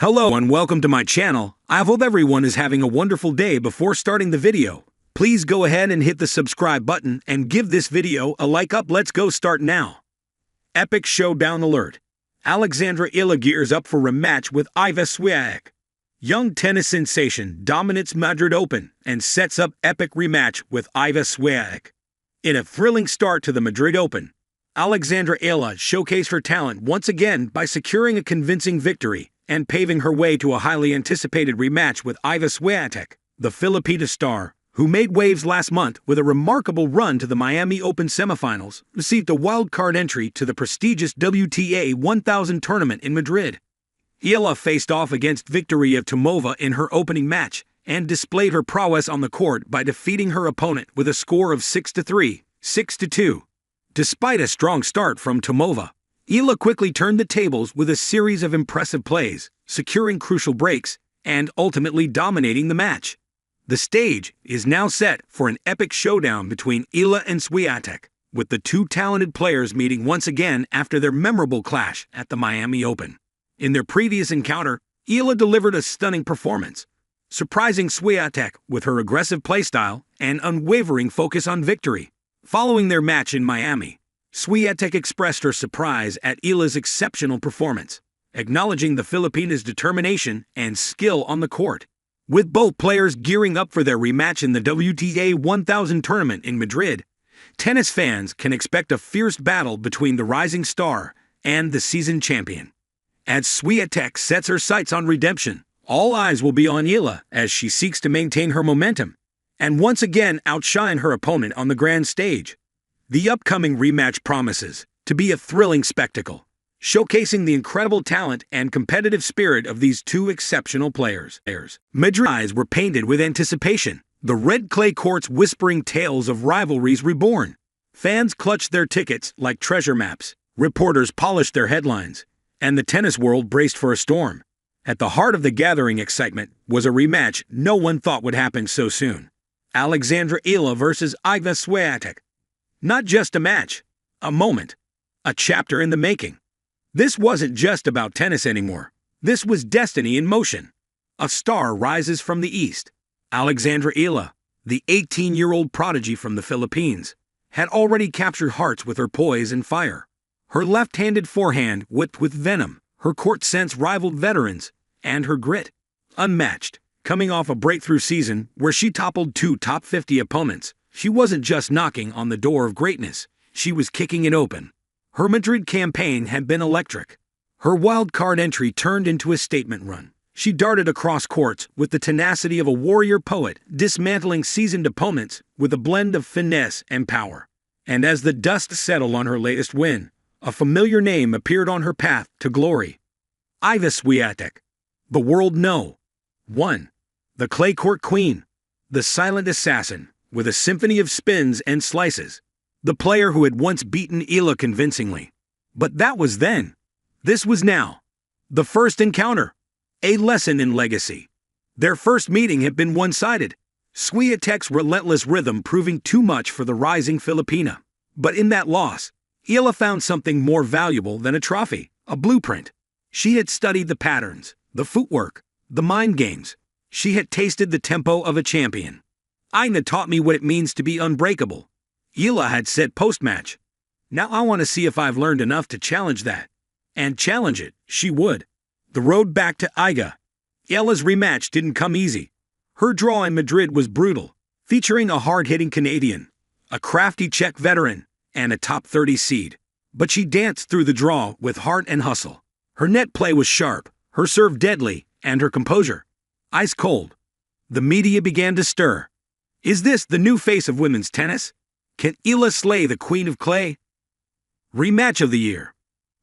Hello and welcome to my channel. I hope everyone is having a wonderful day. Before starting the video, please go ahead and hit the subscribe button and give this video a like up. Let's go start now. Epic Showdown alert. Alexandra Eala gears up for rematch with Iga Swiatek. Young tennis sensation dominates Madrid Open and sets up epic rematch with Iga Swiatek. In a thrilling start to the Madrid Open, Alexandra Eala showcased her talent once again by securing a convincing victory and paving her way to a highly anticipated rematch with Iga Swiatek, the Filipina star, who made waves last month with a remarkable run to the Miami Open semifinals, received a wild-card entry to the prestigious WTA 1000 tournament in Madrid. Eala faced off against Victoria Tomova in her opening match and displayed her prowess on the court by defeating her opponent with a score of 6-3, 6-2. Despite a strong start from Tomova, Eala quickly turned the tables with a series of impressive plays, securing crucial breaks and ultimately dominating the match. The stage is now set for an epic showdown between Eala and Swiatek, with the two talented players meeting once again after their memorable clash at the Miami Open. In their previous encounter, Eala delivered a stunning performance, surprising Swiatek with her aggressive playstyle and unwavering focus on victory. Following their match in Miami, Swiatek expressed her surprise at Eala's exceptional performance, acknowledging the Filipina's determination and skill on the court. With both players gearing up for their rematch in the WTA 1000 tournament in Madrid, tennis fans can expect a fierce battle between the rising star and the seasoned champion. As Swiatek sets her sights on redemption, all eyes will be on Eala as she seeks to maintain her momentum and once again outshine her opponent on the grand stage. The upcoming rematch promises to be a thrilling spectacle, showcasing the incredible talent and competitive spirit of these two exceptional players. Madrid's eyes were painted with anticipation, the red clay courts whispering tales of rivalries reborn. Fans clutched their tickets like treasure maps, reporters polished their headlines, and the tennis world braced for a storm. At the heart of the gathering excitement was a rematch no one thought would happen so soon. Alexandra Eala versus Iga Swiatek. Not just a match, a moment, a chapter in the making. This wasn't just about tennis anymore. This was destiny in motion. A star rises from the east. Alexandra Eala, the 18-year-old prodigy from the Philippines, had already captured hearts with her poise and fire. Her left-handed forehand whipped with venom, her court sense rivaled veterans, and her grit, unmatched. Coming off a breakthrough season where she toppled two top 50 opponents, she wasn't just knocking on the door of greatness, she was kicking it open. Her Madrid campaign had been electric. Her wild-card entry turned into a statement run. She darted across courts with the tenacity of a warrior poet, dismantling seasoned opponents with a blend of finesse and power. And as the dust settled on her latest win, a familiar name appeared on her path to glory. Iga Swiatek. The world know. 1. The clay court queen. The silent assassin, with a symphony of spins and slices. The player who had once beaten Eala convincingly. But that was then. This was now. The first encounter. A lesson in legacy. Their first meeting had been one-sided, Swiatek's relentless rhythm proving too much for the rising Filipina. But in that loss, Eala found something more valuable than a trophy, a blueprint. She had studied the patterns, the footwork, the mind games. She had tasted the tempo of a champion. Iga taught me what it means to be unbreakable, Eala had said post-match. Now I want to see if I've learned enough to challenge that. And challenge it, she would. The road back to Iga. Eala's rematch didn't come easy. Her draw in Madrid was brutal, featuring a hard-hitting Canadian, a crafty Czech veteran, and a top 30 seed. But she danced through the draw with heart and hustle. Her net play was sharp, her serve deadly, and her composure ice cold. The media began to stir. Is this the new face of women's tennis? Can Eala slay the Queen of Clay? Rematch of the year.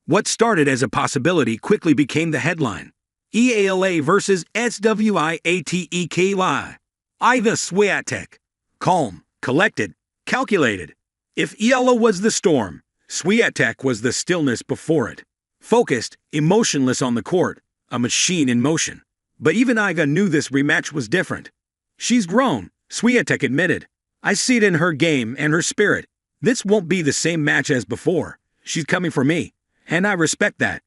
What started as a possibility quickly became the headline. Eala versus Swiatek. Iga Swiatek. Calm, collected, calculated. If Eala was the storm, Swiatek was the stillness before it. Focused, emotionless on the court, a machine in motion. But even Iga knew this rematch was different. She's grown, Swiatek admitted. I see it in her game and her spirit. This won't be the same match as before. She's coming for me, and I respect that.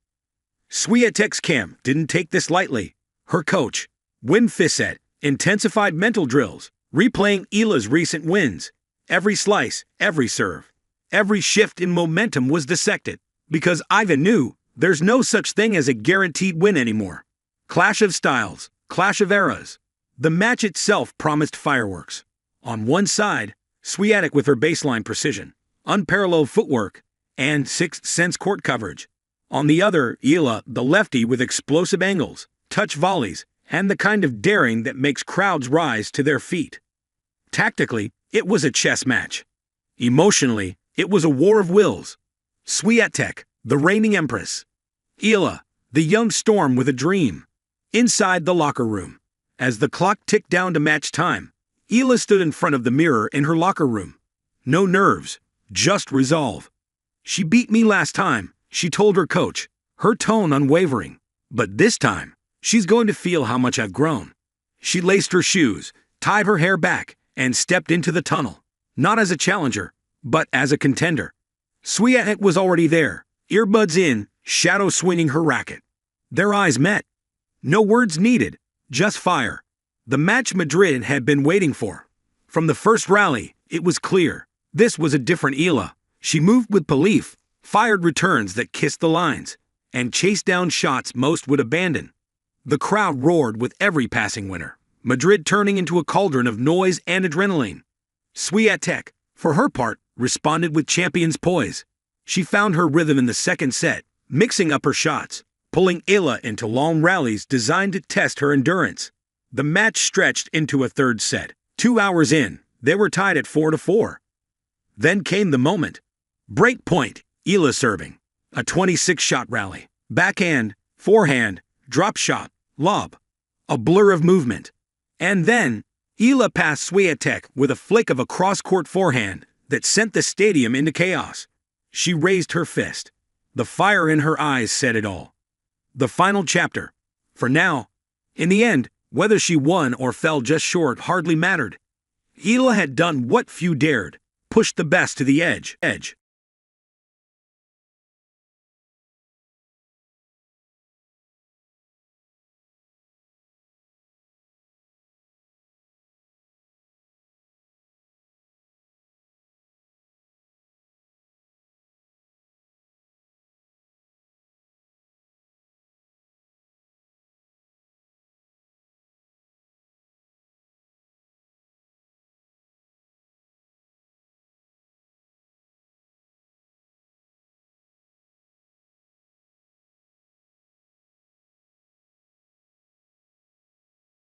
Swiatek's camp didn't take this lightly. Her coach, Wim Fissette, intensified mental drills, replaying Eala's recent wins. Every slice, every serve, every shift in momentum was dissected, because Iga knew there's no such thing as a guaranteed win anymore. Clash of styles, clash of eras. The match itself promised fireworks. On one side, Swiatek with her baseline precision, unparalleled footwork, and sixth sense court coverage. On the other, Eala, the lefty with explosive angles, touch volleys, and the kind of daring that makes crowds rise to their feet. Tactically, it was a chess match. Emotionally, it was a war of wills. Swiatek, the reigning empress. Eala, the young storm with a dream. Inside the locker room, as the clock ticked down to match time, Eala stood in front of the mirror in her locker room. No nerves, just resolve. She beat me last time, she told her coach, her tone unwavering. But this time, she's going to feel how much I've grown. She laced her shoes, tied her hair back, and stepped into the tunnel, not as a challenger, but as a contender. Swiatek was already there, earbuds in, shadow swinging her racket. Their eyes met. No words needed, just fire. The match Madrid had been waiting for. From the first rally, it was clear. This was a different Eala. She moved with belief, fired returns that kissed the lines, and chased down shots most would abandon. The crowd roared with every passing winner, Madrid turning into a cauldron of noise and adrenaline. Swiatek, for her part, responded with champion's poise. She found her rhythm in the second set, mixing up her shots, pulling Eala into long rallies designed to test her endurance. The match stretched into a third set. 2 hours in, they were tied at 4-4. Then came the moment. Break point, Eala serving. A 26-shot rally. Backhand, forehand, drop shot, lob. A blur of movement. And then, Eala passed Swiatek with a flick of a cross-court forehand that sent the stadium into chaos. She raised her fist. The fire in her eyes said it all. The final chapter. For now. In the end, whether she won or fell just short hardly mattered. Eala had done what few dared, pushed the best to the edge.